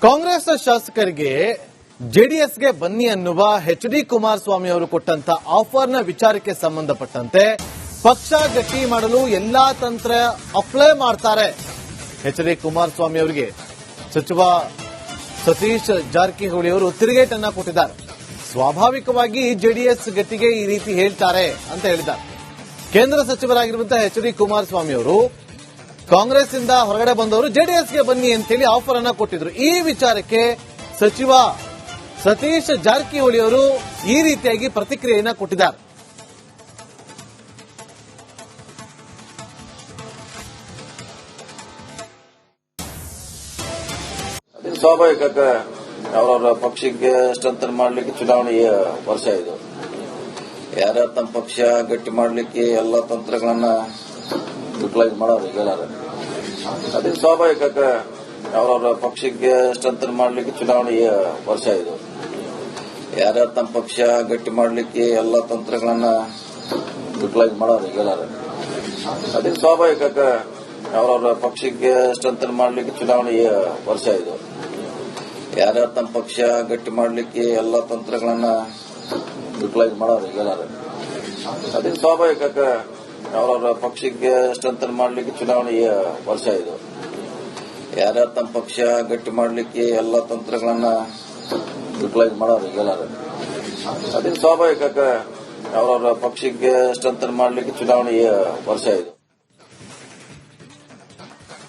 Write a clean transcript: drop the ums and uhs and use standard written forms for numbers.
ಕಾಂಗ್ರೆಸ್ ಶಾಸಕರಿಗೆ ಜೆಡಿಎಸ್ಗೆ ಬನ್ನಿ ಅನ್ನುವ ಎಚ್.ಡಿ. ಕುಮಾರಸ್ವಾಮಿ ಅವರು ಕೊಟ್ಟಂತ ಆಫರ್ನ ವಿಚಾರಕ್ಕೆ ಸಂಬಂಧಪಟ್ಟಂತೆ ಪಕ್ಷ ಗಟ್ಟಿ ಮಾಡಲು ಎಲ್ಲಾ ತಂತ್ರ ಅಪ್ಲೈ ಮಾಡ್ತಾರೆ. ಎಚ್.ಡಿ. ಕುಮಾರಸ್ವಾಮಿ ಅವರಿಗೆ ಸಚಿವ ಸತೀಶ್ ಜಾರಕಿಹೊಳಿ ಅವರು ತಿರುಗೇಟನ್ನ ಕೊಟ್ಟಿದ್ದಾರೆ. ಸ್ವಾಭಾವಿಕವಾಗಿ ಜೆಡಿಎಸ್ ಗಟ್ಟಿಗೆ ಈ ರೀತಿ ಹೇಳ್ತಾರೆ ಅಂತ ಹೇಳಿದ್ದಾರೆ. ಕೇಂದ್ರ ಸಚಿವರಾಗಿರುವಂತಹ ಎಚ್.ಡಿ. ಕುಮಾರಸ್ವಾಮಿ ಅವರು ಕಾಂಗ್ರೆಸ್ ಇಂದ ಹೊರಗಡೆ ಬಂದವರು ಜೆಡಿಎಸ್ಗೆ ಬನ್ನಿ ಅಂತೇಳಿ ಆಫರ್ ಅನ್ನ ಕೊಟ್ಟಿದ್ರು. ಈ ವಿಚಾರಕ್ಕೆ ಸಚಿವ ಸತೀಶ್ ಜಾರಕಿಹೊಳಿ ಅವರು ಈ ರೀತಿಯಾಗಿ ಪ್ರತಿಕ್ರಿಯೆಯನ್ನ ಕೊಟ್ಟಿದ್ದಾರೆ. ಸ್ವಾಭಾವಿಕ ಅವರವರ ಪಕ್ಷಕ್ಕೆ ಸ್ಟ್ರೆಂಥನ್ ಮಾಡಲಿಕ್ಕೆ ಚುನಾವಣೆಯ ವರ್ಷ ಇದು. ಯಾರ್ಯಾರು ತಮ್ಮ ಪಕ್ಷ ಗಟ್ಟಿ ಮಾಡಲಿಕ್ಕೆ ಎಲ್ಲ ತಂತ್ರಗಳನ್ನ ಯುಟಿಲೈಸ್ ಮಾಡೋರು ಹೇಳಾರೆ. ಅದೇ ಸ್ವಾಭಾವಿಕ ಅವರವರ ಪಕ್ಷಕ್ಕೆ ಸ್ಟ್ರೆಂಥನ್ ಮಾಡಲಿಕ್ಕೆ ಚುನಾವಣೆಯ ವರ್ಷ ಇದು. ಯಾರ್ಯಾರು ತಮ್ಮ ಪಕ್ಷ ಗಟ್ಟಿ ಮಾಡಲಿಕ್ಕೆ ಎಲ್ಲ ತಂತ್ರಗಳನ್ನ ಯುಟಿಲೈಸ್ ಮಾಡೋರು ಹೇಳಾರೆ. ಅದೇ ಸ್ವಾಭಾವಿಕ ಅವರವರ ಪಕ್ಷಕ್ಕೆ ಸ್ಟ್ರೆಂಥನ್ ಮಾಡಲಿಕ್ಕೆ ಚುನಾವಣೆಯ ವರ್ಷ ಇದು. ಯಾರ್ಯಾರು ತಮ್ಮ ಪಕ್ಷ ಗಟ್ಟಿ ಮಾಡಲಿಕ್ಕೆ ಎಲ್ಲ ತಂತ್ರಗಳನ್ನ ಯುಟಿಲೈಸ್ ಮಾಡೋರು ಹೇಳಾರೆ. ಅದೇ ಸ್ವಾಭಾವಿಕ ಅವರವರ ಪಕ್ಷಕ್ಕೆ ಸ್ಟ್ರೆಂಥನ್ ಮಾಡಲಿಕ್ಕೆ ಚುನಾವಣೆಯ ವರ್ಷ ಇದು. ಯಾರ್ಯಾರು ತಮ್ಮ ಪಕ್ಷ ಗಟ್ಟಿ ಮಾಡಲಿಕ್ಕೆ ಎಲ್ಲ ತಂತ್ರಗಳನ್ನ ಯುಟಿಲೈಸ್ ಮಾಡೋರು ಹೇಳಾರೆ. ಅದೇ ಸ್ವಾಭಾವಿಕ ಅವರವರ ಪಕ್ಷಕ್ಕೆ ಸ್ಟ್ರೆಂಥನ್ ಮಾಡಲಿಕ್ಕೆ ಚುನಾವಣೆಯ ವರ್ಷ ಇದು.